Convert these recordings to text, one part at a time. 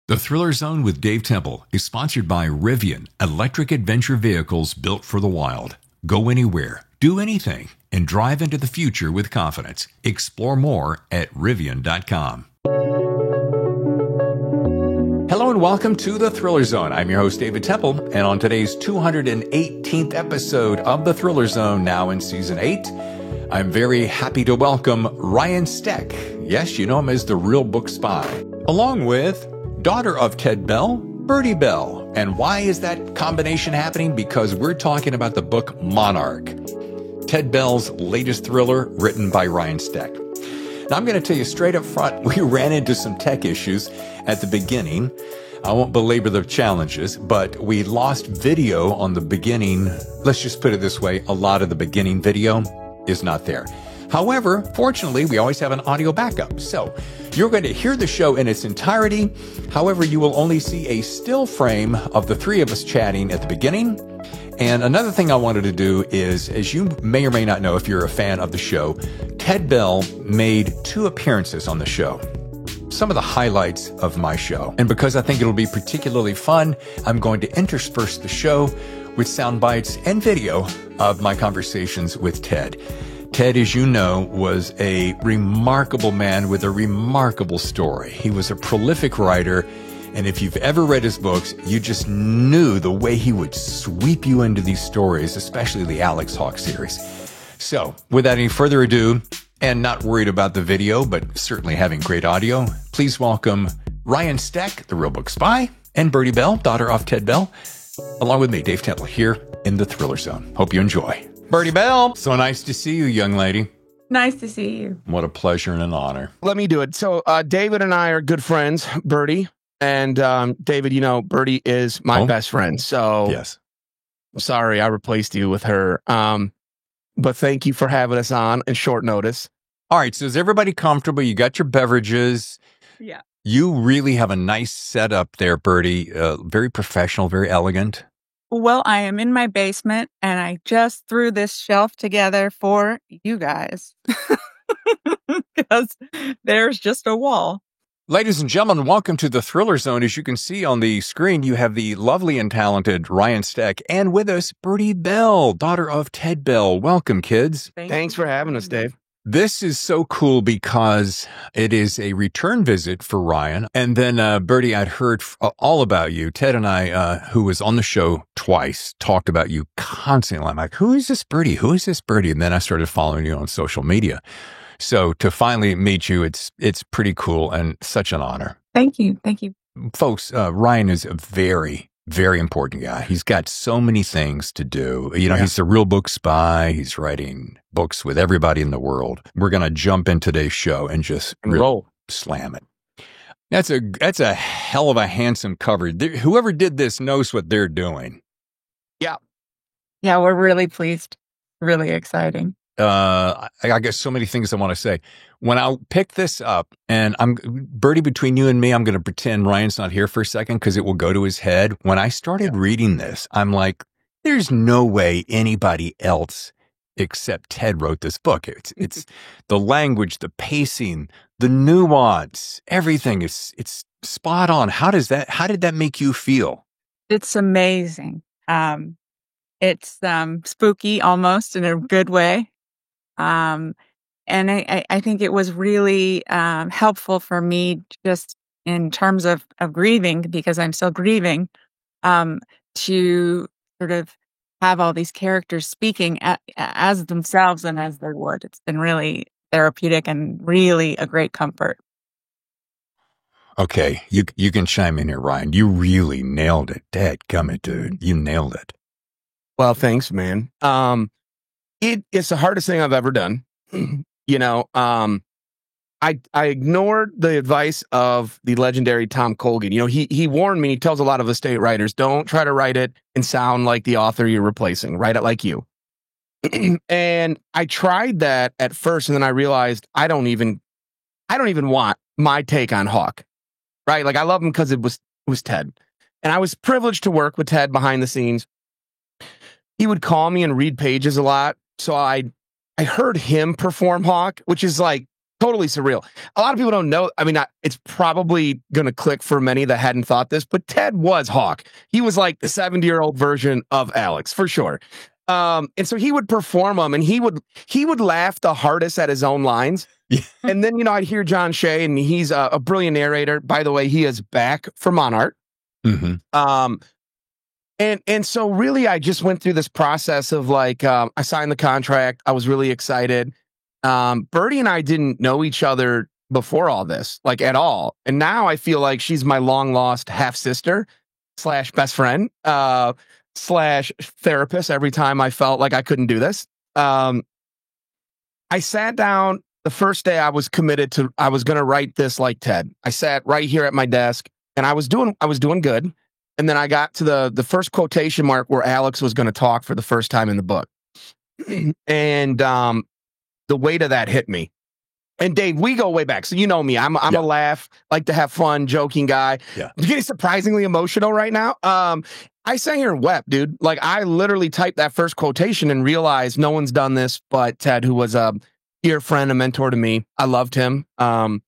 The Thriller Zone with Dave Temple is sponsored by Rivian, electric adventure vehicles built for the wild. Go anywhere, do anything, and drive into the future with confidence. Explore more at Rivian.com. Hello and welcome to The Thriller Zone. I'm your host, David Temple, and on today's 218th episode of The Thriller Zone, now in Season 8, I'm very happy to welcome Ryan Steck. Yes, you know him as the Real Book Spy, along with daughter of Ted Bell, Birdie Bell. And why is that combination happening? Because we're talking about the book Monarch, Ted Bell's latest thriller written by Ryan Steck. Now, I'm going to tell you straight up front, we ran into some tech issues at the beginning. I won't belabor the challenges, but we lost video on the beginning. Let's just put it this way. A lot of the beginning video is not there. However, fortunately, we always have an audio backup. So you're going to hear the show in its entirety. However, you will only see a still frame of the three of us chatting at the beginning. And another thing I wanted to do is, as you may or may not know if you're a fan of the show, Ted Bell made 2 appearances on the show. Some of the highlights of my show. And because I think it'll be particularly fun, I'm going to intersperse the show with sound bites and video of my conversations with Ted. Ted, as you know, was a remarkable man with a remarkable story. He was a prolific writer, and if you've ever read his books, you just knew the way he would sweep you into these stories, especially the Alex Hawke series. So, without any further ado, and not worried about the video, but certainly having great audio, please welcome Ryan Steck, the Real Book Spy, and Birdie Bell, daughter of Ted Bell, along with me, Dave Temple, here in the Thriller Zone. Hope you enjoy. Birdie Bell, so nice to see you, young lady. Nice to see you. What a pleasure and an honor. Let me do it. So David and I are good friends, Birdie. And David, you know, Birdie is my best friend. So yes. Sorry, I replaced you with her. But thank you for having us on in short notice. All right. So is everybody comfortable? You got your beverages. Yeah. You really have a nice setup there, Birdie. Very professional, very elegant. Well, I am in my basement, and I just threw this shelf together for you guys because there's just a wall. Ladies and gentlemen, welcome to the Thriller Zone. As you can see on the screen, you have the lovely and talented Ryan Steck, and with us, Birdie Bell, daughter of Ted Bell. Welcome, kids. Thanks for having us, Dave. This is so cool because it is a return visit for Ryan. And then, Birdie, I'd heard all about you. Ted and I, who was on the show twice, talked about you constantly. I'm like, who is this Birdie? Who is this Birdie? And then I started following you on social media. So to finally meet you, it's pretty cool and such an honor. Thank you. Thank you. Folks, Ryan is a very, very important guy. He's got so many things to do. You know, He's the Real Book Spy. He's writing books with everybody in the world. We're going to jump in today's show and just roll, slam it. That's a hell of a handsome cover. Whoever did this knows what they're doing. Yeah. Yeah, we're really pleased. Really exciting. I got so many things I want to say. When I pick this up, and Birdie, between you and me, I'm going to pretend Ryan's not here for a second because it will go to his head. When I started reading this, I'm like, there's no way anybody else except Ted wrote this book. It's the language, the pacing, the nuance, everything it's spot on. How did that make you feel? It's amazing. It's spooky almost in a good way. And I think it was really helpful for me just in terms of grieving, because I'm still grieving, to sort of have all these characters speaking as themselves and as they would. It's been really therapeutic and really a great comfort. Okay, you can chime in here, Ryan. You really nailed it. Dadgummit, dude. You nailed it. Well, thanks, man. It's the hardest thing I've ever done. You know, I ignored the advice of the legendary Tom Colgan. You know, he warned me, he tells a lot of estate writers, don't try to write it and sound like the author you're replacing. Write it like you. And I tried that at first, and then I realized I don't even want my take on Hawke. Right? Like, I love him because it was Ted. And I was privileged to work with Ted behind the scenes. He would call me and read pages a lot. So I heard him perform Hawke, which is like Totally surreal. A lot of people don't know. I mean, it's probably going to click for many that hadn't thought this, but Ted was Hawk. He was like the 70-year-old version of Alex, for sure. And so he would perform them, and he would laugh the hardest at his own lines. Yeah. And then, I'd hear John Shea, and he's a brilliant narrator. By the way, he is back for Monarch. Mm-hmm. And so really, I just went through this process of like, I signed the contract. I was really excited. Birdie and I didn't know each other before all this, like at all. And now I feel like she's my long lost half sister / best friend / therapist every time I felt like I couldn't do this. I sat down the first day I was committed to, I was going to write this like Ted. I sat right here at my desk and I was doing good. And then I got to the first quotation mark where Alex was going to talk for the first time in the book. And, the weight of that hit me. And Dave, we go way back. So you know me. I'm a laugh, like to have fun, joking guy. Yeah. I'm getting surprisingly emotional right now. I sat here and wept, dude. Like I literally typed that first quotation and realized no one's done this but Ted, who was a dear friend, a mentor to me. I loved him. And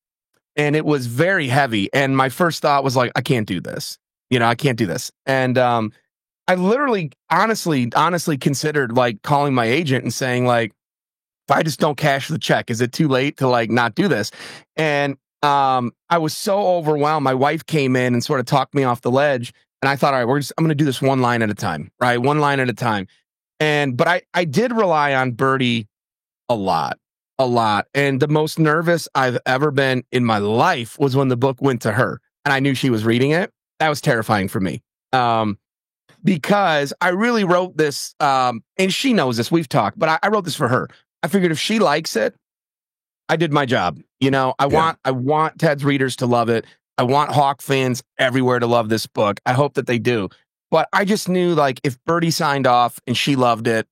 it was very heavy. And my first thought was like, I can't do this. I can't do this. And I literally, honestly considered like calling my agent and saying like, if I just don't cash the check, is it too late to like not do this? And I was so overwhelmed. My wife came in and sort of talked me off the ledge. And I thought, all right, I'm going to do this one line at a time, right? One line at a time. But I did rely on Birdie a lot. And the most nervous I've ever been in my life was when the book went to her and I knew she was reading it. That was terrifying for me. Because I really wrote this, and she knows this, we've talked, but I wrote this for her. I figured if she likes it, I did my job. I want Ted's readers to love it. I want Hawk fans everywhere to love this book. I hope that they do. But I just knew like if Birdie signed off and she loved it,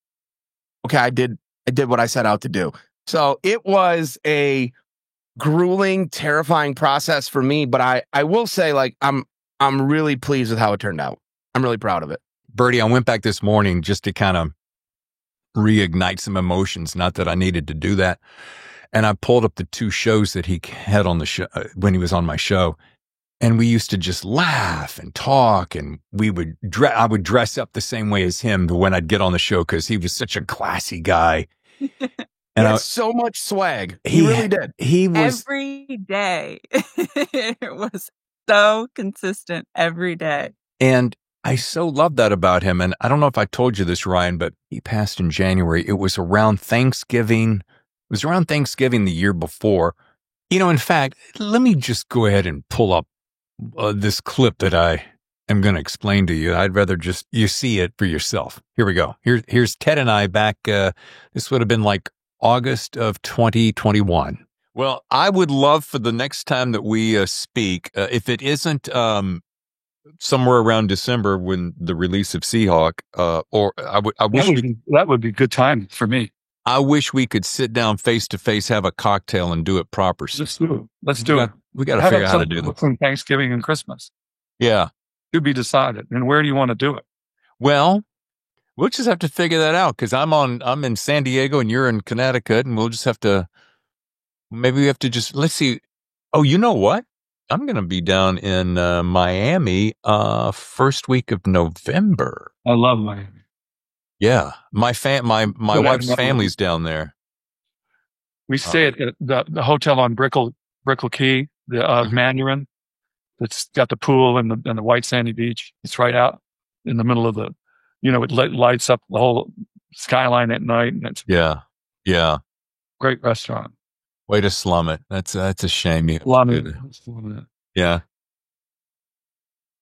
okay, I did what I set out to do. So it was a grueling, terrifying process for me. But I will say like I'm really pleased with how it turned out. I'm really proud of it. Birdie, I went back this morning just to kind of reignite some emotions. Not that I needed to do that. And I pulled up the 2 shows that he had on the show when he was on my show. And we used to just laugh and talk. And I would dress up the same way as him when I'd get on the show because he was such a classy guy. And he had so much swag. He really did. He was every day. It was so consistent every day. And I so love that about him. And I don't know if I told you this, Ryan, but he passed in January. It was around Thanksgiving. It was around Thanksgiving the year before. In fact, let me just go ahead and pull up this clip that I am going to explain to you. I'd rather just you see it for yourself. Here we go. Here's Ted and I back. This would have been like August of 2021. Well, I would love for the next time that we speak, if it isn't somewhere around December when the release of Seahawk, or I wish that would be a good time for me. I wish we could sit down face to face, have a cocktail, and do it proper. Let's do it. We got to figure out how to do this. Between Thanksgiving and Christmas. Yeah. To be decided. And where do you want to do it? Well, we'll just have to figure that out because I'm in San Diego and you're in Connecticut, and we'll just have to. Maybe we have to just let's see. Oh, you know what? I'm going to be down in Miami first week of November. I love Miami. Yeah, my wife's family's down there. We stay at the hotel on Brickell Key, the Mandarin. It's got the pool and the white sandy beach. It's right out in the middle of it lights up the whole skyline at night. And it's great restaurant. Way to slum it. That's a shame. Yeah.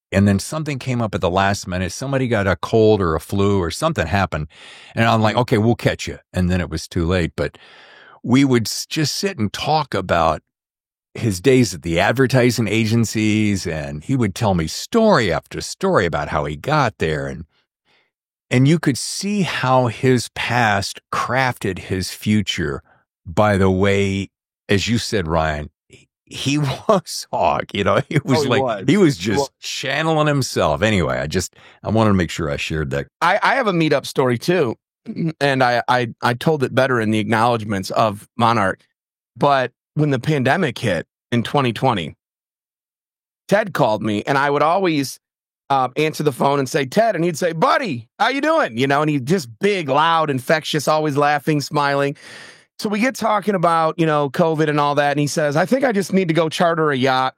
And then something came up at the last minute. Somebody got a cold or a flu or something happened. And I'm like, okay, we'll catch you. And then it was too late. But we would just sit and talk about his days at the advertising agencies. And he would tell me story after story about how he got there. And you could see how his past crafted his future by the way, as you said, Ryan, he was Hawk, he was just channeling himself. Anyway, I wanted to make sure I shared that. I have a meetup story too. And I told it better in the acknowledgments of Monarch, but when the pandemic hit in 2020, Ted called me, and I would always answer the phone and say, Ted, and he'd say, buddy, how you doing? You know, and he's just big, loud, infectious, always laughing, smiling. So we get talking about, COVID and all that. And he says, I think I just need to go charter a yacht,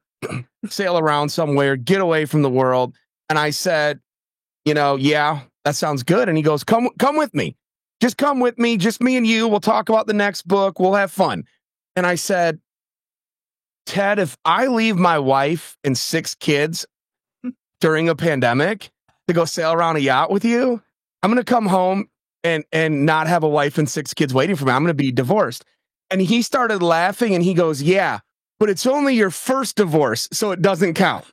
sail around somewhere, get away from the world. And I said, yeah, that sounds good. And he goes, come with me. Just come with me. Just me and you. We'll talk about the next book. We'll have fun. And I said, Ted, if I leave my wife and 6 kids during a pandemic to go sail around a yacht with you, I'm going to come home and not have a wife and 6 kids waiting for me. I'm going to be divorced. And he started laughing and he goes, yeah, but it's only your first divorce, so it doesn't count.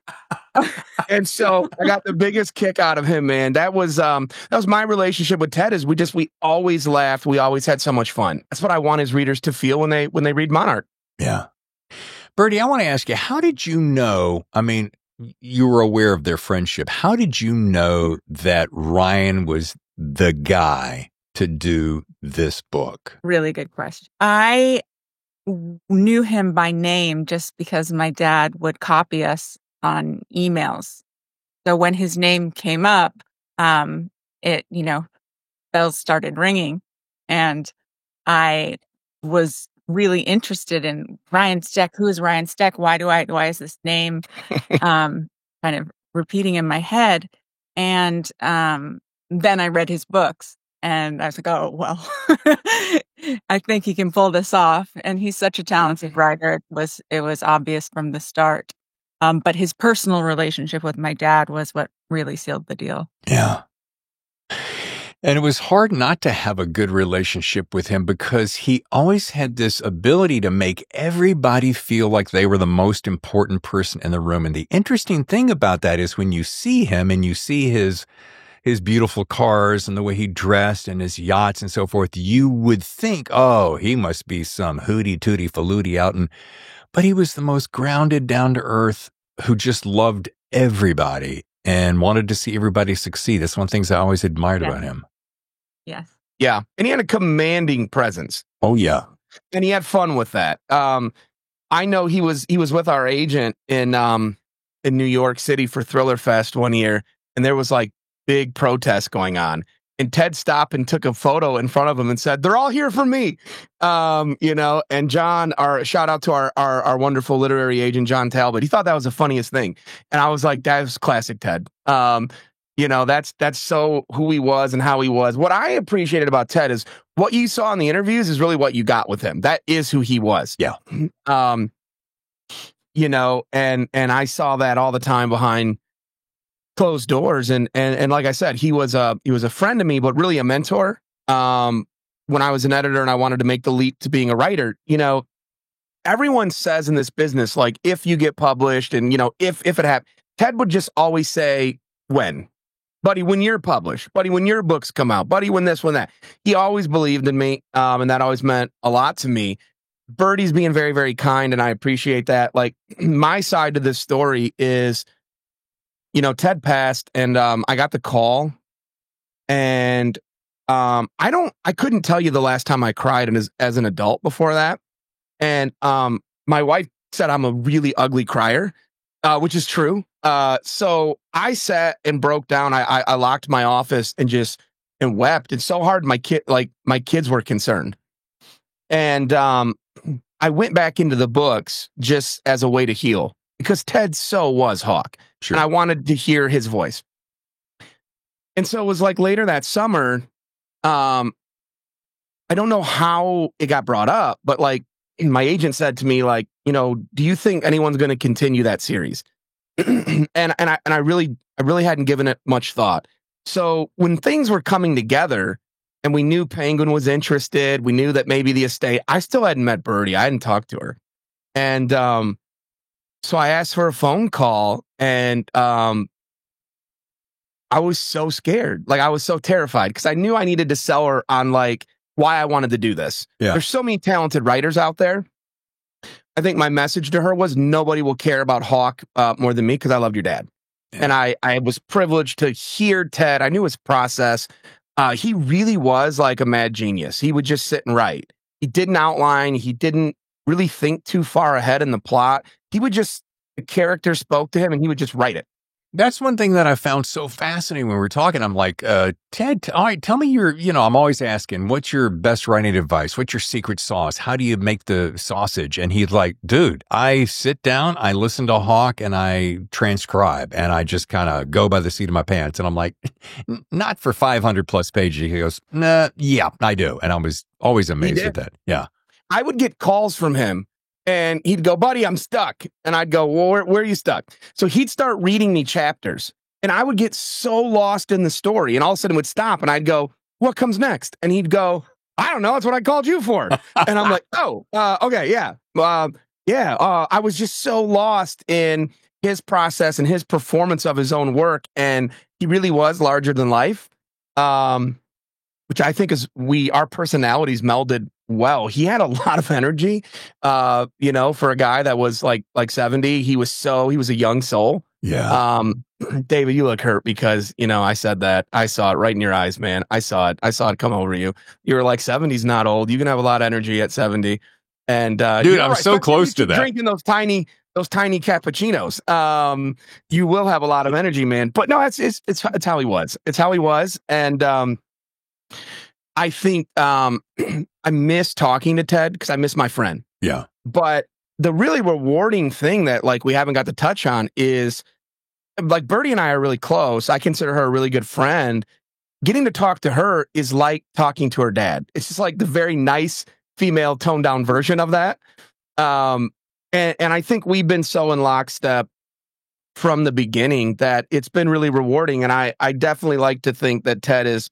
And so I got the biggest kick out of him, man. That was my relationship with Ted. Is we always laughed. We always had so much fun. That's what I want his readers to feel when they read Monarch. Yeah. Bertie, I want to ask you, how did you know, I mean, you were aware of their friendship. How did you know that Ryan was the guy to do this book? Really good question. I knew him by name just because my dad would copy us on emails. So when his name came up, it, bells started ringing, and I was really interested in Ryan Steck. Who is Ryan Steck? Why is this name kind of repeating in my head? And then I read his books, and I was like, oh, well, I think he can pull this off. And he's such a talented writer. It was obvious from the start. But his personal relationship with my dad was what really sealed the deal. Yeah. And it was hard not to have a good relationship with him because he always had this ability to make everybody feel like they were the most important person in the room. And the interesting thing about that is when you see him and you see his beautiful cars and the way he dressed and his yachts and so forth, you would think, oh, he must be some hooty tooty faluti out. But he was the most grounded, down to earth, who just loved everybody and wanted to see everybody succeed. That's one of the things I always admired about him. Yes. Yeah. And he had a commanding presence. Oh, yeah. And he had fun with that. I know he was with our agent in New York City for Thriller Fest one year, and there was like big protests going on. And Ted stopped and took a photo in front of him and said, they're all here for me. And John, shout out to our wonderful literary agent, John Talbot. He thought that was the funniest thing. And I was like, that was classic Ted. That's so who he was and how he was. What I appreciated about Ted is what you saw in the interviews is really what you got with him. That is who he was. Yeah. And I saw that all the time behind closed doors. And like I said, he was a friend to me, but really a mentor. When I was an editor and I wanted to make the leap to being a writer, everyone says in this business, like, if you get published and, if it happens, Ted would just always say, when? Buddy, when you're published, buddy, when your books come out, buddy, when this, when that. He always believed in me. And that always meant a lot to me. Bertie's being very, very kind. And I appreciate that. Like, my side of this story is, Ted passed and I got the call, and I couldn't tell you the last time I cried as an adult before that. And my wife said I'm a really ugly crier, which is true. So I sat and broke down. I locked my office and wept. It's so hard. My kids were concerned. And I went back into the books just as a way to heal, because Ted so was Hawk. Sure. And I wanted to hear his voice. And so it was like later that summer, I don't know how it got brought up, but like my agent said to me, like, do you think anyone's going to continue that series? and I really hadn't given it much thought. So when things were coming together and we knew Penguin was interested, we knew that maybe the estate, I still hadn't met Bertie. I hadn't talked to her. And so I asked for a phone call, and I was so scared. Like, I was so terrified because I knew I needed to sell her on like why I wanted to do this. Yeah. There's so many talented writers out there. I think my message to her was nobody will care about Hawk more than me, because I loved your dad. Yeah. And I was privileged to hear Ted. I knew his process. He really was like a mad genius. He would just sit and write. He didn't outline. He didn't really think too far ahead in the plot. He would just, the character spoke to him and he would just write it. That's one thing that I found so fascinating when we were talking. I'm like, Ted, all right, tell me I'm always asking, what's your best writing advice? What's your secret sauce? How do you make the sausage? And he's like, dude, I sit down, I listen to Hawk, and I transcribe, and I just kind of go by the seat of my pants. And I'm like, not for 500 plus pages. He goes, nah, yeah, I do. And I was always amazed at that. Yeah. I would get calls from him. And he'd go, buddy, I'm stuck. And I'd go, well, where are you stuck? So he'd start reading me chapters. And I would get so lost in the story. And all of a sudden it would stop. And I'd go, what comes next? And he'd go, I don't know. That's what I called you for. And I'm like, oh, okay, yeah. I was just so lost in his process and his performance of his own work. And he really was larger than life, which I think is our personalities melded well. He had a lot of energy, for a guy that was like 70. He was a young soul. Yeah. David, you look hurt because, I said that. I saw it right in your eyes, man. I saw it come over you. You were like, 70's not old. You can have a lot of energy at 70. And dude, I'm so close to that. Drinking those tiny cappuccinos. You will have a lot of energy, man. But no, it's how he was. It's how he was. And I think I miss talking to Ted because I miss my friend. Yeah. But the really rewarding thing that we haven't got to touch on is Birdie and I are really close. I consider her a really good friend. Getting to talk to her is like talking to her dad. It's just like the very nice female toned down version of that. And I think we've been so in lockstep from the beginning that it's been really rewarding. And I definitely like to think that Ted is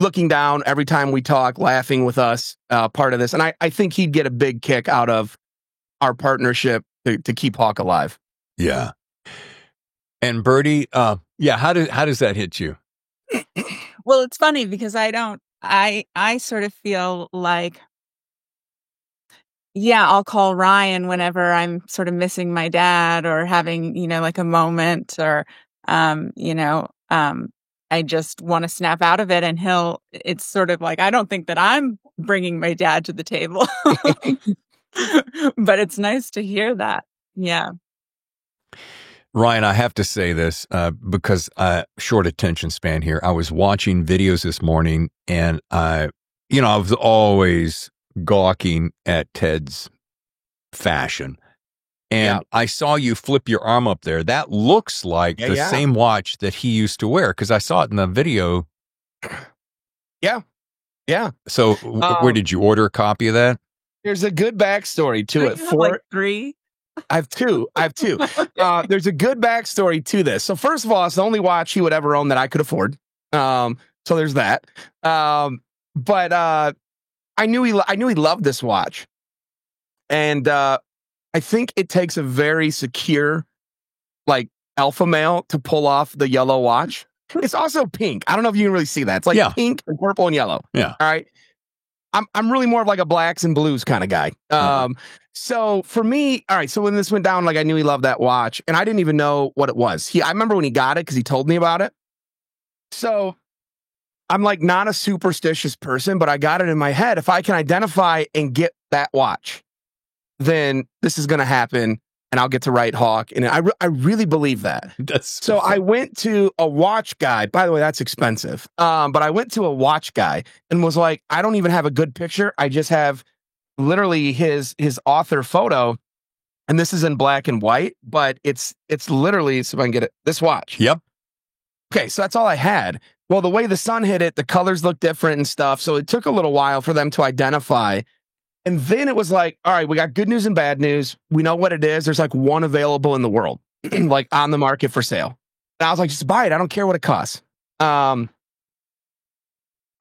looking down every time we talk, laughing with us, part of this. And I think he'd get a big kick out of our partnership to keep Hawk alive. Yeah. And Birdie, how does that hit you? Well, it's funny because I sort of feel like, I'll call Ryan whenever I'm sort of missing my dad or having, like a moment or, I just want to snap out of it, and it's sort of like, I don't think that I'm bringing my dad to the table, but it's nice to hear that. Yeah. Ryan, I have to say this because short attention span here. I was watching videos this morning and I was always gawking at Ted's fashion. And I saw you flip your arm up there. That looks like the same watch that he used to wear because I saw it in the video. Yeah. Yeah. So where did you order a copy of that? There's a good backstory to it. Like 3? I have two. There's a good backstory to this. So first of all, it's the only watch he would ever own that I could afford. So there's that. But I knew he loved this watch. And I think it takes a very secure, alpha male to pull off the yellow watch. It's also pink. I don't know if you can really see that. It's like pink and purple and yellow. Yeah. All right. I'm really more of like a blacks and blues kind of guy. So for me, all right. So when this went down, I knew he loved that watch, and I didn't even know what it was. I remember when he got it because he told me about it. So I'm not a superstitious person, but I got it in my head. If I can identify and get that watch, then this is going to happen and I'll get to write Hawk. And I really believe that. So I went to a watch guy. By the way, that's expensive. But I went to a watch guy and was like, I don't even have a good picture. I just have literally his author photo. And this is in black and white, but it's literally, so if I can get it, this watch. Yep. Okay. So that's all I had. Well, the way the sun hit it, the colors look different and stuff. So it took a little while for them to identify. And then it was like, all right, we got good news and bad news. We know what it is. There's one available in the world, on the market for sale. And I was like, just buy it. I don't care what it costs. I'm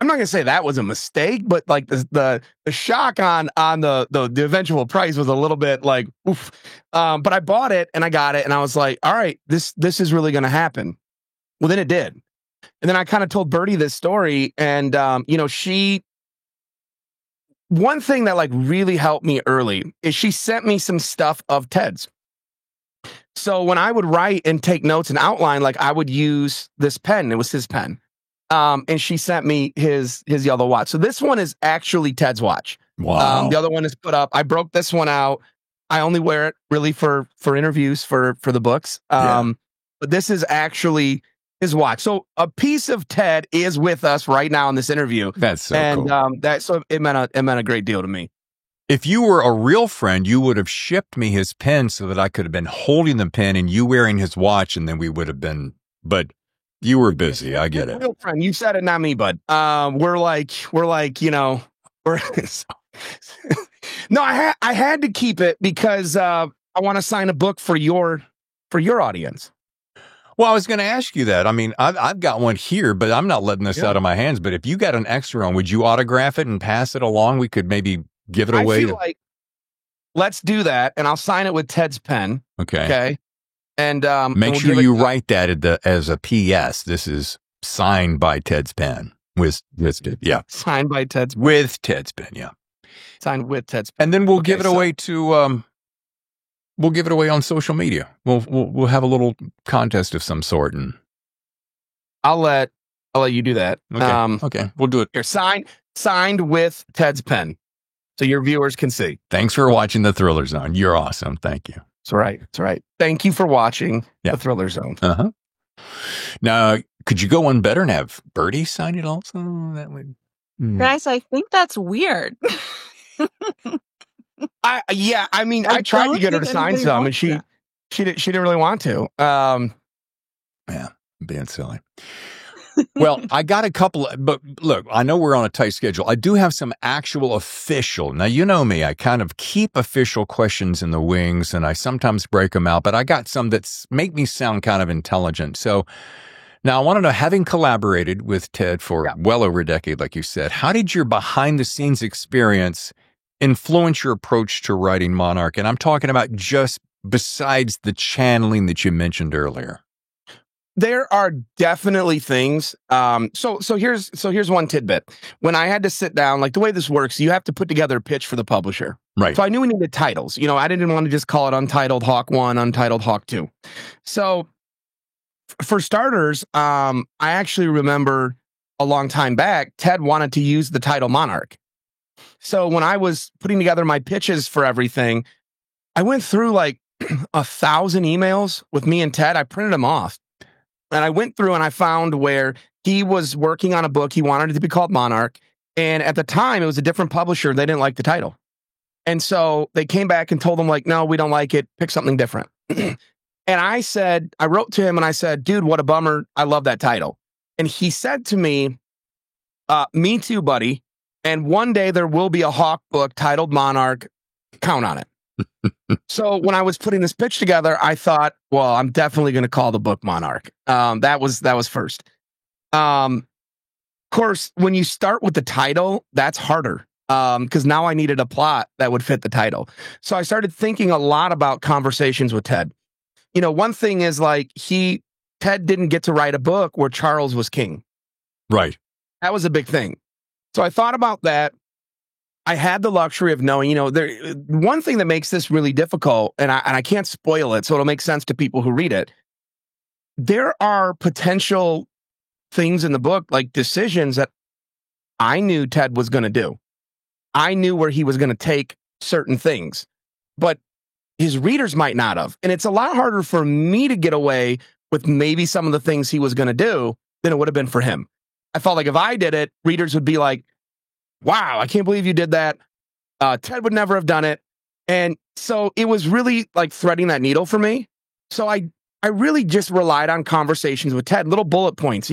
not going to say that was a mistake, but the shock on the eventual price was a little bit oof. But I bought it and I got it and I was like, all right, this is really going to happen. Well, then it did. And then I kind of told Birdie this story and, one thing that really helped me early is she sent me some stuff of Ted's. So when I would write and take notes and outline, I would use this pen. It was his pen. And she sent me his yellow watch. So this one is actually Ted's watch. Wow. The other one is put up. I broke this one out. I only wear it really for interviews for the books. But this is actually his watch. So a piece of Ted is with us right now in this interview. That's so cool. So it meant a great deal to me. If you were a real friend, you would have shipped me his pen so that I could have been holding the pen and you wearing his watch, and then we would have been. But you were busy. I get it. Real friend, you said it, not me, bud. We're like, we're. No, I had to keep it because I want to sign a book for your audience. Well, I was going to ask you that. I mean, I've got one here, but I'm not letting this out of my hands. But if you got an extra one, would you autograph it and pass it along? We could maybe give it away. I feel like let's do that, and I'll sign it with Ted's pen. Okay. And make sure you write that as a PS. This is signed by Ted's pen. Signed by Ted's pen. With Ted's pen, yeah. Signed with Ted's pen. And then we'll give it away to we'll give it away on social media. We'll have a little contest of some sort, and I'll let you do that. Okay. We'll do it. Here, signed with Ted's pen, so your viewers can see. Thanks for watching the Thriller Zone. You're awesome. Thank you. It's all right. It's all right. Thank you for watching the Thriller Zone. Now, could you go one better and have Birdie sign it also? That would. Guys, I think that's weird. I tried to get her to sign some, and she didn't really want to. Yeah, being silly. Well, I got a couple, but look, I know we're on a tight schedule. I do have some actual official. Now, you know me, I kind of keep official questions in the wings, and I sometimes break them out, but I got some that make me sound kind of intelligent. So now I want to know, having collaborated with Ted for well over a decade, like you said, how did your behind the scenes experience influence your approach to writing Monarch? And I'm talking about just besides the channeling that you mentioned earlier. There are definitely things. So here's one tidbit. When I had to sit down, like the way this works, you have to put together a pitch for the publisher. Right. So I knew we needed titles. I didn't want to just call it Untitled Hawk 1, Untitled Hawk 2. So for starters, I actually remember a long time back, Ted wanted to use the title Monarch. So when I was putting together my pitches for everything, I went through like 1,000 emails with me and Ted. I printed them off. And I went through and I found where he was working on a book. He wanted it to be called Monarch. And at the time, it was a different publisher. They didn't like the title. And so they came back and told him, like, no, we don't like it. Pick something different. And I wrote to him and I said, dude, what a bummer. I love that title. And he said to me, me too, buddy. And one day there will be a Hawk book titled Monarch. Count on it. So when I was putting this pitch together, I thought, well, I'm definitely going to call the book Monarch. That was first. Of course, when you start with the title, that's harder because now I needed a plot that would fit the title. So I started thinking a lot about conversations with Ted. One thing is like Ted didn't get to write a book where Charles was king. Right. That was a big thing. So I thought about that. I had the luxury of knowing, one thing that makes this really difficult, and I can't spoil it, so it'll make sense to people who read it. There are potential things in the book, like decisions that I knew Ted was going to do. I knew where he was going to take certain things, but his readers might not have. And it's a lot harder for me to get away with maybe some of the things he was going to do than it would have been for him. I felt like if I did it, readers would be like, wow, I can't believe you did that. Ted would never have done it. And so it was really like threading that needle for me. So I really just relied on conversations with Ted, little bullet points,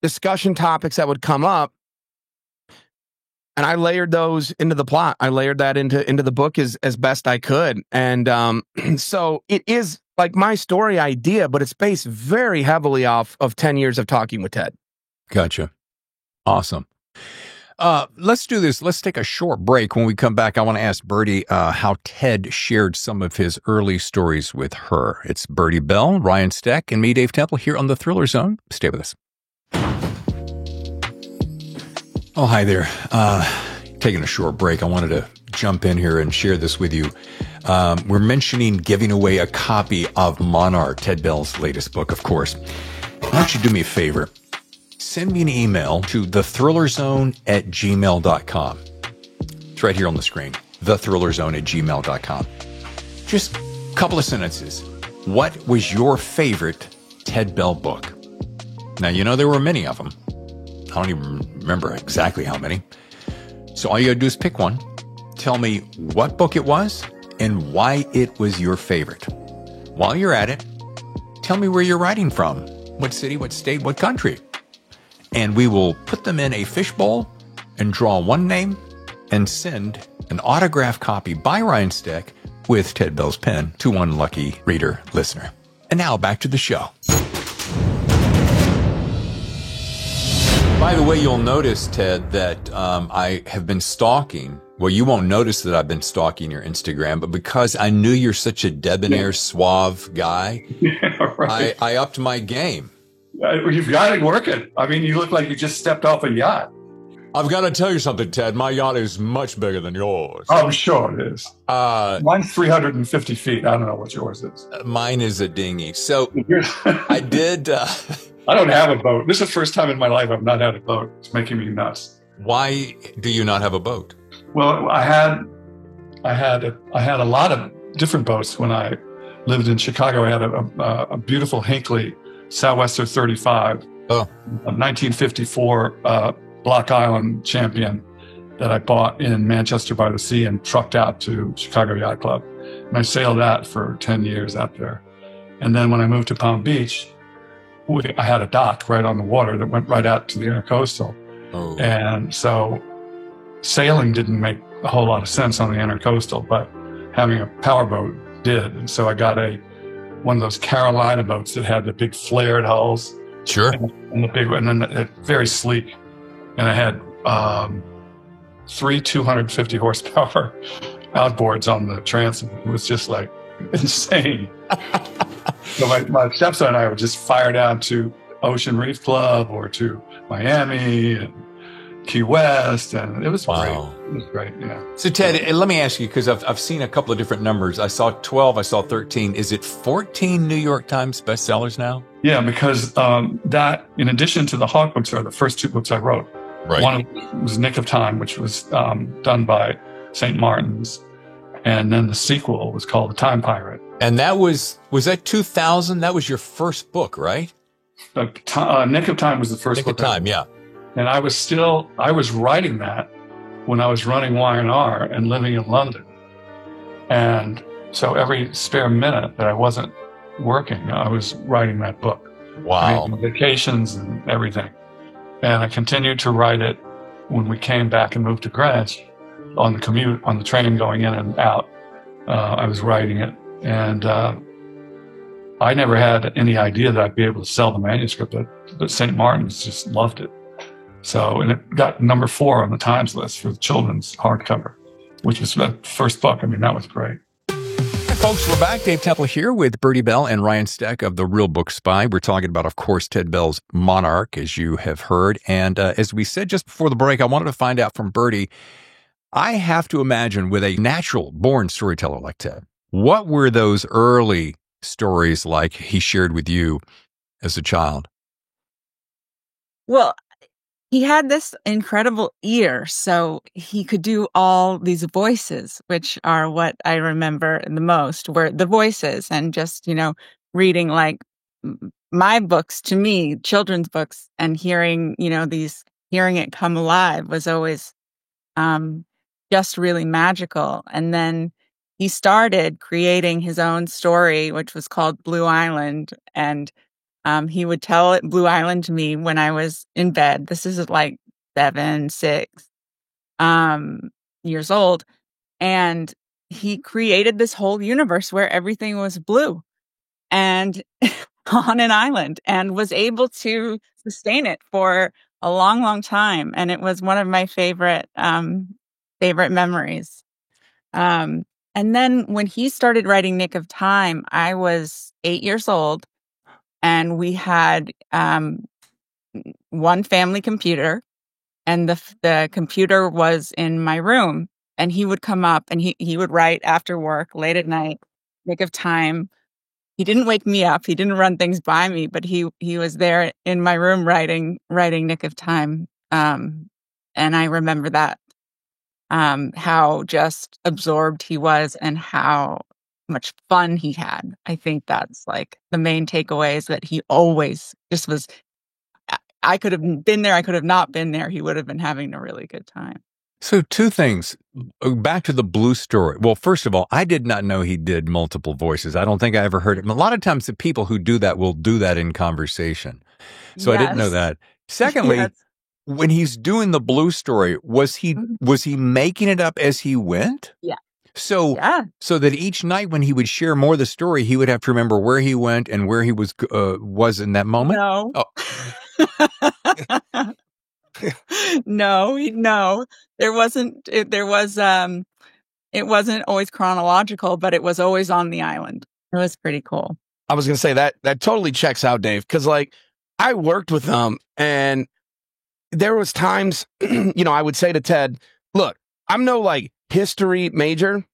discussion topics that would come up. And I layered those into the plot. I layered that into the book as best I could. And so it is like my story idea, but it's based very heavily off of 10 years of talking with Ted. Gotcha. Awesome. Let's do this. Let's take a short break. When we come back, I want to ask Birdie how Ted shared some of his early stories with her. It's Birdie Bell, Ryan Steck, and me, Dave Temple, here on the Thriller Zone. Stay with us. Oh, hi there. Taking a short break. I wanted to jump in here and share this with you. We're mentioning giving away a copy of Monarch, Ted Bell's latest book, of course. Why don't you do me a favor? Send me an email to thethhrillerzone@gmail.com. That's right here on the screen, thethrillerzone@gmail.com. Just a couple of sentences. What was your favorite Ted Bell book? Now, you know there were many of them. I don't even remember exactly how many. So all you gotta do is pick one. Tell me what book it was and why it was your favorite. While you're at it, tell me where you're writing from. What city, what state, what country. And we will put them in a fishbowl and draw one name and send an autographed copy by Ryan Steck with Ted Bell's pen to one lucky reader listener. And now back to the show. By the way, you'll notice, Ted, that I have been stalking. Well, you won't notice that I've been stalking your Instagram, but because I knew you're such a debonair, suave guy, Right. I upped my game. You've got it working. I mean, you look like you just stepped off a yacht. I've got to tell you something, Ted. My yacht is much bigger than yours. I'm sure it is. Mine's 350 feet. I don't know what yours is. Mine is a dinghy. So I did. I don't have a boat. This is the first time in my life I've not had a boat. It's making me nuts. Why do you not have a boat? Well, I had a lot of different boats when I lived in Chicago. I had a beautiful Hinckley Southwester 35, a 1954 Block Island Champion that I bought in Manchester by the Sea and trucked out to Chicago Yacht Club. And I sailed that for 10 years out there. And then when I moved to Palm Beach, I had a dock right on the water that went right out to the Intercoastal. Oh. And so sailing didn't make a whole lot of sense on the Intercoastal, but having a powerboat did. And so I got one of those Carolina boats that had the big flared hulls. Sure. And the big one, and then very sleek. And I had 3 250 horsepower outboards on the transom. It was just like insane. So my stepson and I would just fire down to Ocean Reef Club or to Miami and Key West, and it was great. It was great, yeah. So Ted, let me ask you, because I've seen a couple of different numbers. I saw 12, I saw 13. Is it 14 New York Times bestsellers now? Yeah, because that, in addition to the Hawk books, are the first 2 books I wrote. Right. One of them was Nick of Time, which was done by St. Martin's, and then the sequel was called The Time Pirate. And that was that 2000? That was your first book, right? Nick of Time was the first book. Nick of Time, yeah. And I was writing that when I was running Y&R and living in London. And so every spare minute that I wasn't working, I was writing that book. Wow. Vacations and everything. And I continued to write it when we came back and moved to Greenwich on the commute, on the train going in and out. I was writing it. And I never had any idea that I'd be able to sell the manuscript, but St. Martin's just loved it. So, and it got number 4 on the Times list for the children's hardcover, which was the first book. I mean, that was great. Hi, folks, we're back. Dave Temple here with Bertie Bell and Ryan Steck of The Real Book Spy. We're talking about, of course, Ted Bell's Monarch, as you have heard. And as we said just before the break, I wanted to find out from Bertie, I have to imagine with a natural-born storyteller like Ted, what were those early stories like he shared with you as a child? Well, he had this incredible ear, so he could do all these voices, which are what I remember the most, were the voices, and just, reading like my books to me, children's books, and hearing it come alive was always just really magical. And then he started creating his own story, which was called Blue Island, and he would tell Blue Island to me when I was in bed. This is like 7, 6 years old. And he created this whole universe where everything was blue and on an island, and was able to sustain it for a long, long time. And it was one of my favorite memories. And then when he started writing Nick of Time, I was 8 years old. And we had one family computer, and the computer was in my room. And he would come up and he would write after work, late at night, Nick of Time. He didn't wake me up. He didn't run things by me, but he was there in my room writing Nick of Time. And I remember that how just absorbed he was and how much fun he had. I think that's like the main takeaway is that he always just was. I could have been there. I could have not been there. He would have been having a really good time. So two things. Back to the Blue story. Well, first of all, I did not know he did multiple voices. I don't think I ever heard it. A lot of times the people who do that will do that in conversation. So I didn't know that. Secondly, when he's doing the Blue story, was he making it up as he went? Yeah. So that each night when he would share more of the story, he would have to remember where he went and where he was in that moment? No. Oh. No. There wasn't. It wasn't always chronological, but it was always on the island. It was pretty cool. I was going to say that totally checks out, Dave, because like I worked with them, and there was times, I would say to Ted, "Look, I'm no like history major,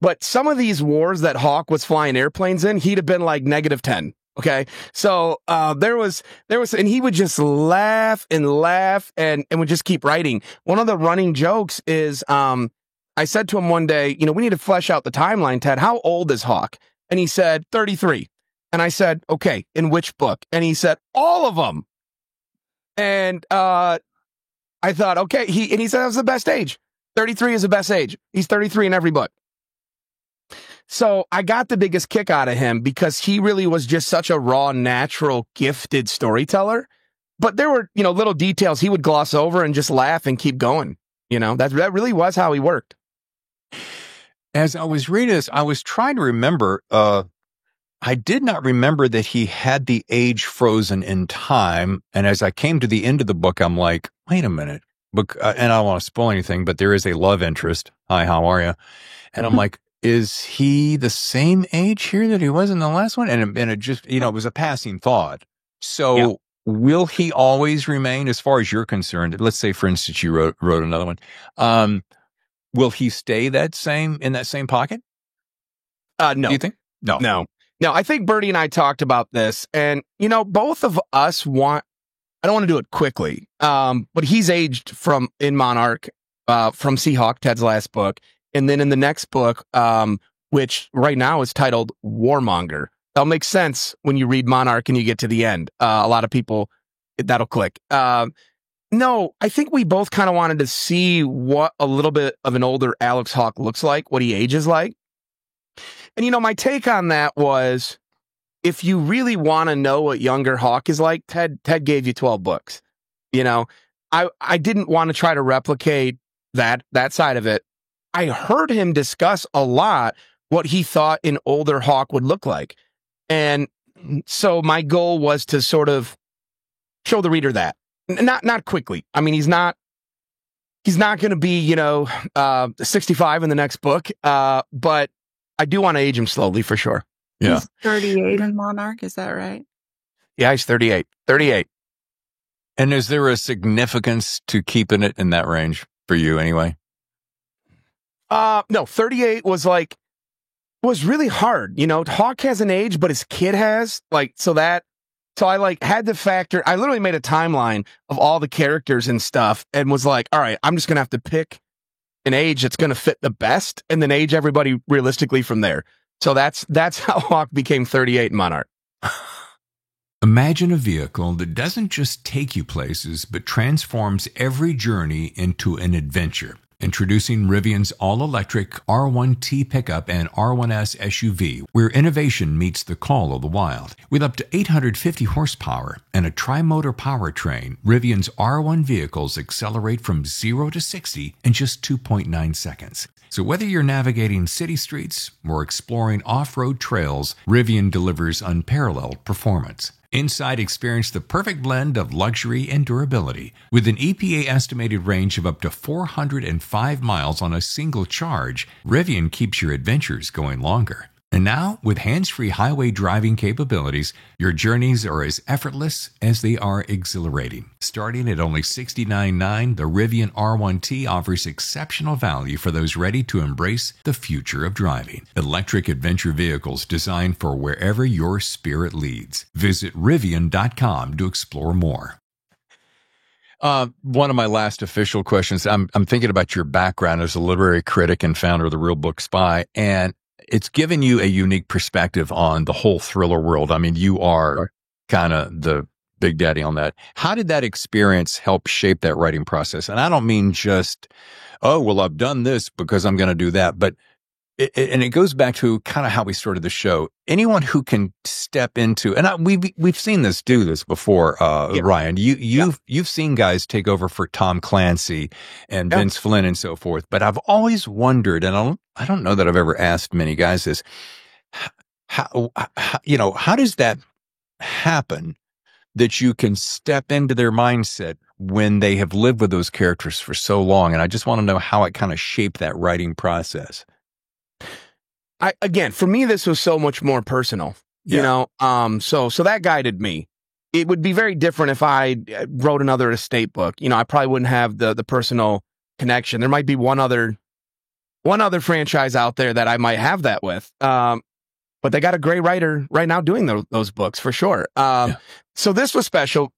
but some of these wars that Hawk was flying airplanes in, he'd have been like -10." Okay. So, there was, and he would just laugh and would just keep writing. One of the running jokes is, I said to him one day, we need to flesh out the timeline, Ted. How old is Hawk? And he said, 33. And I said, okay, in which book? And he said, all of them. And, I thought, okay. He said that was the best age. 33 is the best age. He's 33 in every book. So I got the biggest kick out of him because he really was just such a raw, natural, gifted storyteller. But there were, little details he would gloss over and just laugh and keep going. That really was how he worked. As I was reading this, I was trying to remember, I did not remember that he had the age frozen in time. And as I came to the end of the book, I'm like, wait a minute. And I don't want to spoil anything, but there is a love interest. Hi, how are you? And I'm like, is he the same age here that he was in the last one? And it just, it was a passing thought. So will he always remain, as far as you're concerned? Let's say, for instance, you wrote another one. Will he stay in that same pocket? No. Do you think? No. I think Bertie and I talked about this, and, both of us I don't want to do it quickly. But he's aged in Monarch, from Seahawk, Ted's last book. And then in the next book, which right now is titled Warmonger. That'll make sense when you read Monarch and you get to the end. A lot of people, that'll click. No, I think we both kind of wanted to see what a little bit of an older Alex Hawk looks like, what he ages like. And, my take on that was, if you really want to know what younger Hawk is like, Ted gave you 12 books. I didn't want to try to replicate that side of it. I heard him discuss a lot what he thought an older Hawk would look like. And so my goal was to sort of show the reader that. Not quickly. I mean, he's not going to be, 65 in the next book. But I do want to age him slowly for sure. Yeah. He's 38 in Monarch. Is that right? Yeah, he's 38. 38. And is there a significance to keeping it in that range for you anyway? No, 38 was really hard. Hawk has an age, but his kid has so I had to factor. I literally made a timeline of all the characters and stuff and was like, all right, I'm just going to have to pick an age that's going to fit the best and then age everybody realistically from there. So that's how Hawk became 38 in Monarch. Imagine a vehicle that doesn't just take you places, but transforms every journey into an adventure. Introducing Rivian's all-electric R1T pickup and R1S SUV, where innovation meets the call of the wild. With up to 850 horsepower and a tri-motor powertrain, Rivian's R1 vehicles accelerate from 0 to 60 in just 2.9 seconds. So whether you're navigating city streets or exploring off-road trails, Rivian delivers unparalleled performance. Inside, experience the perfect blend of luxury and durability. With an EPA estimated range of up to 405 miles on a single charge, Rivian keeps your adventures going longer. And now, with hands-free highway driving capabilities, your journeys are as effortless as they are exhilarating. Starting at only $69.9, the Rivian R1T offers exceptional value for those ready to embrace the future of driving. Electric adventure vehicles designed for wherever your spirit leads. Visit Rivian.com to explore more. One of my last official questions. I'm thinking about your background as a literary critic and founder of The Real Book Spy, and it's given you a unique perspective on the whole thriller world. I mean, you are kind of the big daddy on that. How did that experience help shape that writing process? And I don't mean just, oh, well, I've done this because I'm going to do that, but and it goes back to kind of how we started the show. Anyone who can step into, and we've seen this do this before, Ryan. You've seen guys take over for Tom Clancy and Vince Flynn and so forth. But I've always wondered, and I don't know that I've ever asked many guys this. How does that happen? That you can step into their mindset when they have lived with those characters for so long, and I just want to know how it kind of shaped that writing process. Again, for me, this was so much more personal, you know? So that guided me. It would be very different if I wrote another estate book. You know, I probably wouldn't have the personal connection. There might be one other franchise out there that I might have that with. But they got a great writer right now doing those books for sure. So this was special.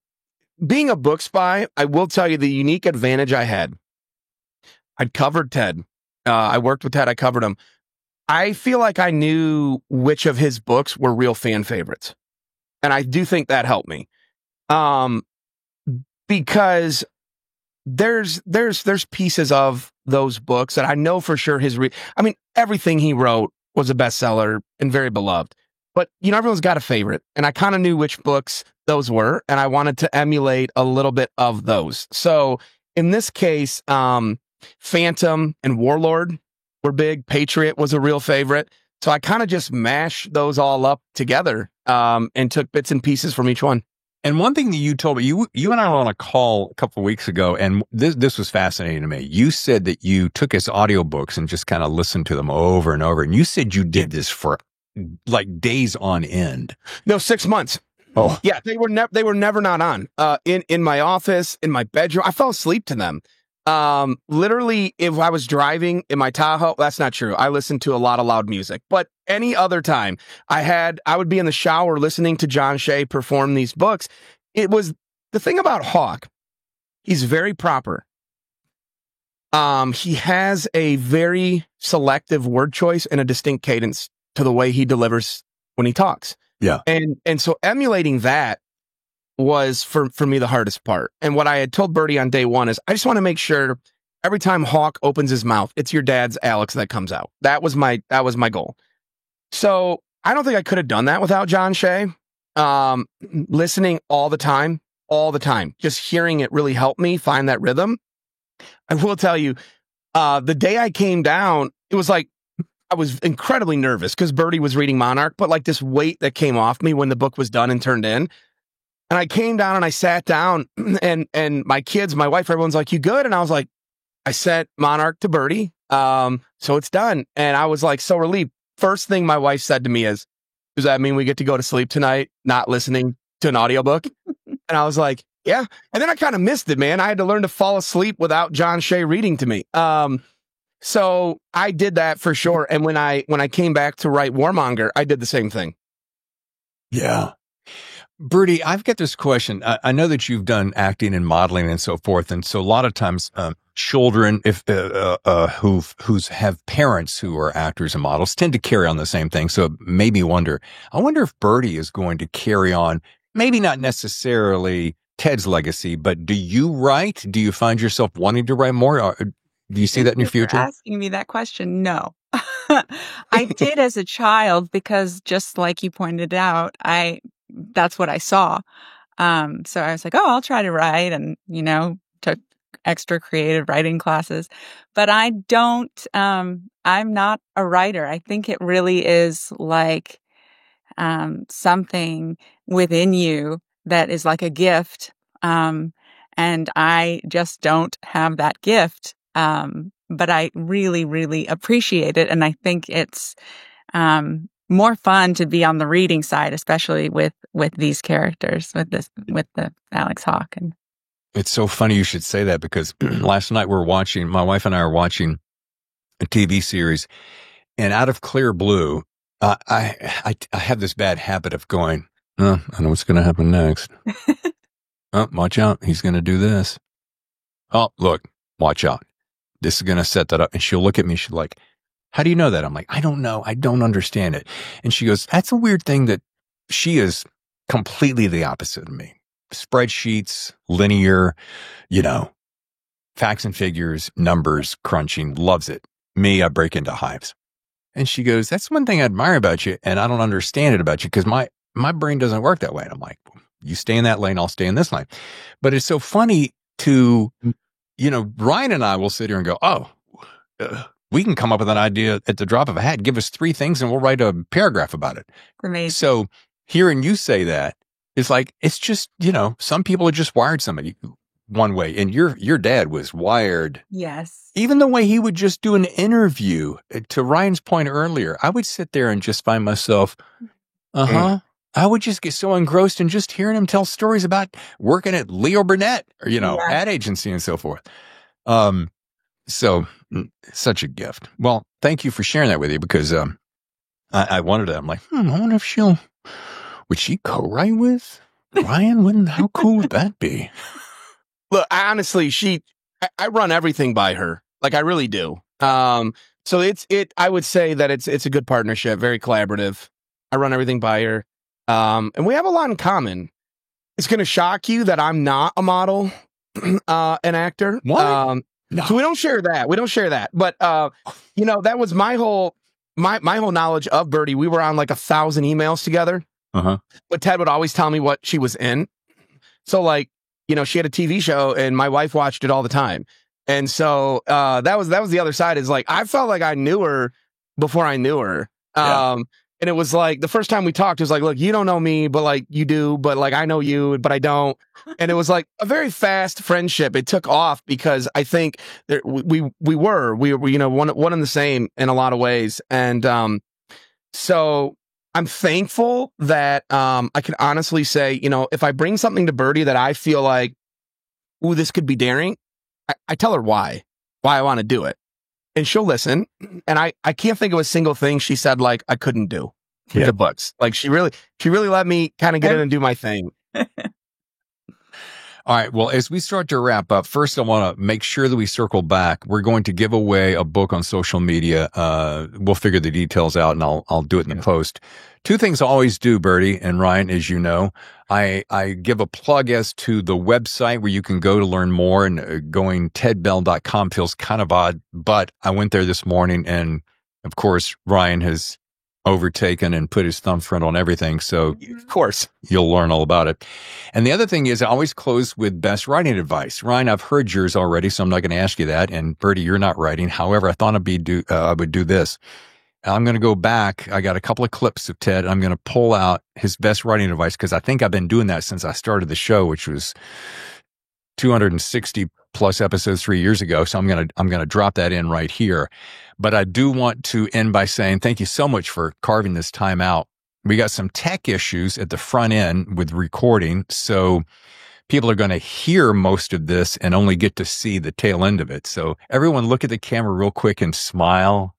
Being a book spy, I will tell you the unique advantage I had. I'd covered Ted. I worked with Ted. I covered him. I feel like I knew which of his books were real fan favorites. And I do think that helped me. Because there's pieces of those books that I know for sure everything he wrote was a bestseller and very beloved. But, you know, everyone's got a favorite. And I kind of knew which books those were. And I wanted to emulate a little bit of those. So in this case, Phantom and Warlord were big. Patriot was a real favorite. So I kind of just mashed those all up together and took bits and pieces from each one. And one thing that you told me, you and I were on a call a couple of weeks ago, and this was fascinating to me. You said that you took his audiobooks and just kind of listened to them over and over. And you said you did this for like days on end. No, 6 months. Oh, yeah. They were never not on. In my office, in my bedroom, I fell asleep to them. Literally, if I was driving in my Tahoe, that's not true. I listened to a lot of loud music, but any other time I would be in the shower listening to John Shea perform these books. It was the thing about Hawk. He's very proper. He has a very selective word choice and a distinct cadence to the way he delivers when he talks. Yeah. And so emulating that was for me the hardest part. And what I had told Birdie on day one is I just want to make sure every time Hawk opens his mouth, it's your dad's Alex that comes out. That was my goal. So I don't think I could have done that without John Shea. Listening all the time, just hearing it really helped me find that rhythm. I will tell you, the day I came down, it was like, I was incredibly nervous because Birdie was reading Monarch, but like this weight that came off me when the book was done and turned in. And I came down and I sat down and my kids, my wife, everyone's like, you good? And I was like, I sent Monarch to Birdie. So it's done. And I was like, so relieved. First thing my wife said to me is, does that mean we get to go to sleep tonight, not listening to an audiobook? And I was like, yeah. And then I kind of missed it, man. I had to learn to fall asleep without John Shea reading to me. So I did that for sure. And when I came back to write Warmonger, I did the same thing. Yeah. Birdie, I've got this question. I know that you've done acting and modeling and so forth. And so a lot of times, children, who have parents who are actors and models tend to carry on the same thing. So it made me wonder, I wonder if Birdie is going to carry on, maybe not necessarily Ted's legacy, but do you write? Do you find yourself wanting to write more? Or do you see that in your future? You're asking me that question? No. I did as a child because just like you pointed out, that's what I saw. So I was like, oh, I'll try to write and, took extra creative writing classes, but I don't, I'm not a writer. I think it really is like, something within you that is like a gift. And I just don't have that gift. But I really, really appreciate it. And I think it's, more fun to be on the reading side, especially with these characters, with the Alex Hawk. And it's so funny you should say that because last night my wife and I are watching a TV series, and out of clear blue, I have this bad habit of going, I know what's going to happen next. Oh, watch out. He's going to do this. oh, look, watch out. This is going to set that up. And she'll look at me. She's like, how do you know that? I'm like, I don't know. I don't understand it. And she goes, that's a weird thing that she is completely the opposite of me. Spreadsheets, linear, facts and figures, numbers, crunching, loves it. Me, I break into hives. And she goes, that's one thing I admire about you. And I don't understand it about you because my brain doesn't work that way. And I'm like, you stay in that lane, I'll stay in this lane. But it's so funny to, Ryan and I will sit here and go, we can come up with an idea at the drop of a hat. Give us 3 things and we'll write a paragraph about it. Amazing. So hearing you say that, it's like, it's just, some people are just wired somebody one way. And your dad was wired. Yes. Even the way he would just do an interview, to Ryan's point earlier, I would sit there and just find myself, I would just get so engrossed in just hearing him tell stories about working at Leo Burnett or, ad agency and so forth. So such a gift. Well, thank you for sharing that with you because I wanted to, I'm like, I wonder if would she co-write with Ryan? How cool would that be? Look, honestly, I run everything by her. Like I really do. So I would say that it's a good partnership, very collaborative. I run everything by her. And we have a lot in common. It's going to shock you that I'm not a model, an actor. What? No. So we don't share that. But, that was my whole knowledge of Birdie. We were on like 1,000 emails together. But Ted would always tell me what she was in. So like, she had a TV show and my wife watched it all the time. And so, that was the other side is like, I felt like I knew her before I knew her. Yeah. And it was like the first time we talked, it was like, look, you don't know me, but like you do, but like I know you, but I don't. And it was like a very fast friendship. It took off because I think we were one and the same in a lot of ways. And so I'm thankful that I can honestly say, if I bring something to Birdie that I feel like, ooh, this could be daring, I tell her why I want to do it. And she'll listen. And I can't think of a single thing she said like I couldn't do with the books. Like she really let me kind of get in and do my thing. All right. Well, as we start to wrap up, first I want to make sure that we circle back. We're going to give away a book on social media. We'll figure the details out and I'll do it in the post. 2 things I always do, Birdie and Ryan, as you know. I give a plug as to the website where you can go to learn more, and going tedbell.com feels kind of odd, but I went there this morning and of course Ryan has overtaken and put his thumbprint on everything. So of course you'll learn all about it. And the other thing is I always close with best writing advice. Ryan, I've heard yours already, so I'm not going to ask you that. And Birdie, you're not writing. However, I thought I would do this. I'm going to go back. I got a couple of clips of Ted. I'm going to pull out his best writing advice because I think I've been doing that since I started the show, which was 260 plus episodes 3 years ago. So I'm going to drop that in right here. But I do want to end by saying thank you so much for carving this time out. We got some tech issues at the front end with recording. So people are going to hear most of this and only get to see the tail end of it. So everyone look at the camera real quick and smile.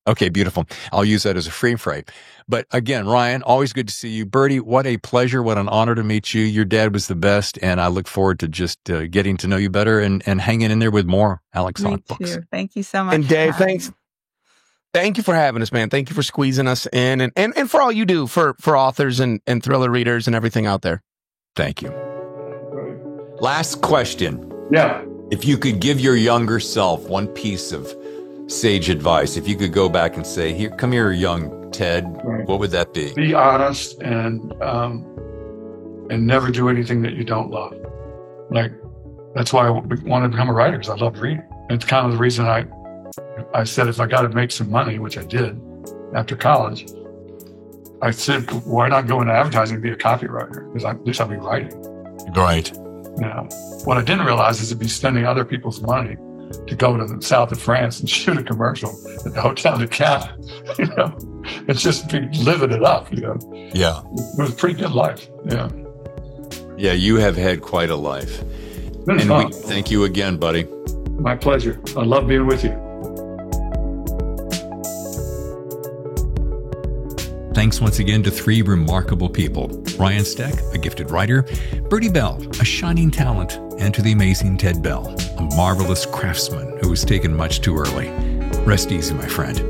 Okay, beautiful. I'll use that as a frame frame. But again, Ryan, always good to see you. Birdie, what a pleasure. What an honor to meet you. Your dad was the best. And I look forward to just getting to know you better and hanging in there with more Alex Hawk books. Thank you so much. And Dave, thanks. Thank you for having us, man. Thank you for squeezing us in and for all you do for authors and thriller readers and everything out there. Thank you. Last question. Yeah. If you could give your younger self one piece of sage advice, if you could go back and say, "Here, come here, young Ted," right, what would that be? Be honest and never do anything that you don't love. Like, that's why I wanted to become a writer, because I love reading. It's kind of the reason I said if I got to make some money, which I did after college, I said, why not go into advertising and be a copywriter? Because at least I'll be writing. Right. What I didn't realize is to be spending other people's money to go to the south of France and shoot a commercial at the Hotel du Cap. It's just be living it up. Yeah. It was a pretty good life. Yeah. Yeah, you have had quite a life. And we thank you again, buddy. My pleasure. I love being with you. Thanks once again to three remarkable people: Ryan Steck, a gifted writer; Bertie Bell, a shining talent; and to the amazing Ted Bell, a marvelous craftsman who was taken much too early. Rest easy, my friend.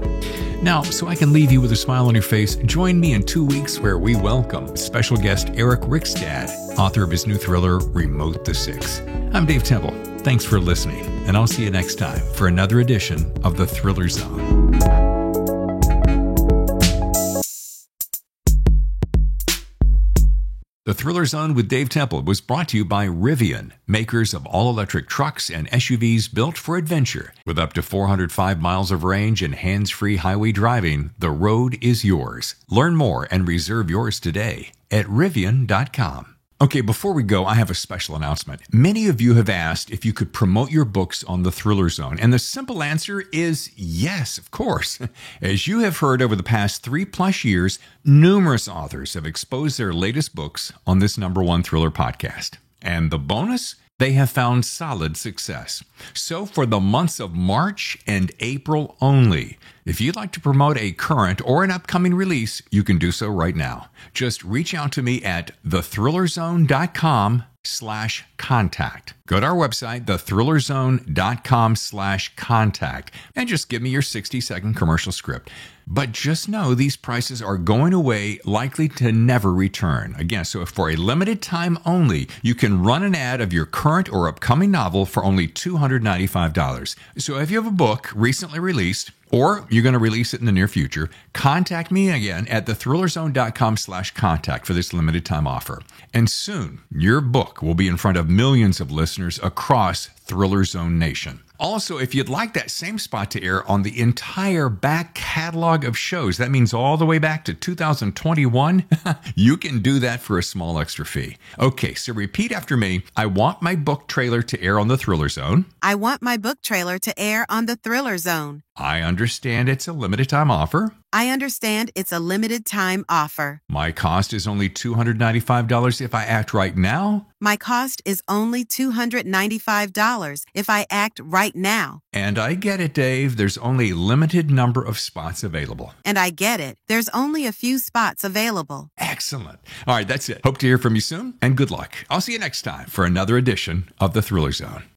Now, so I can leave you with a smile on your face, join me in 2 weeks where we welcome special guest Eric Rickstad, author of his new thriller, Remote the Six. I'm Dave Temple. Thanks for listening, and I'll see you next time for another edition of The Thriller Zone. The Thriller Zone with Dave Temple was brought to you by Rivian, makers of all-electric trucks and SUVs built for adventure. With up to 405 miles of range and hands-free highway driving, the road is yours. Learn more and reserve yours today at Rivian.com. Okay, before we go, I have a special announcement. Many of you have asked if you could promote your books on the Thriller Zone, and the simple answer is yes, of course. As you have heard over the past 3+ years, numerous authors have exposed their latest books on this #1 thriller podcast. And the bonus? They have found solid success. So for the months of March and April only, if you'd like to promote a current or an upcoming release, you can do so right now. Just reach out to me at thethrillerzone.com/contact. Go to our website, thethrillerzone.com/contact, and just give me your 60-second commercial script. But just know these prices are going away, likely to never return. Again, so if for a limited time only, you can run an ad of your current or upcoming novel for only $295. So if you have a book recently released, or you're going to release it in the near future, contact me again at thethrillerzone.com/contact for this limited time offer. And soon, your book will be in front of millions of listeners across Thriller Zone Nation. Also, if you'd like that same spot to air on the entire back catalog of shows, that means all the way back to 2021, you can do that for a small extra fee. Okay, so repeat after me. I want my book trailer to air on the Thriller Zone. I want my book trailer to air on the Thriller Zone. I understand it's a limited time offer. I understand it's a limited time offer. My cost is only $295 if I act right now. My cost is only $295 if I act right now. And I get it, Dave. There's only a limited number of spots available. And I get it. There's only a few spots available. Excellent. All right, that's it. Hope to hear from you soon, and good luck. I'll see you next time for another edition of The Thriller Zone.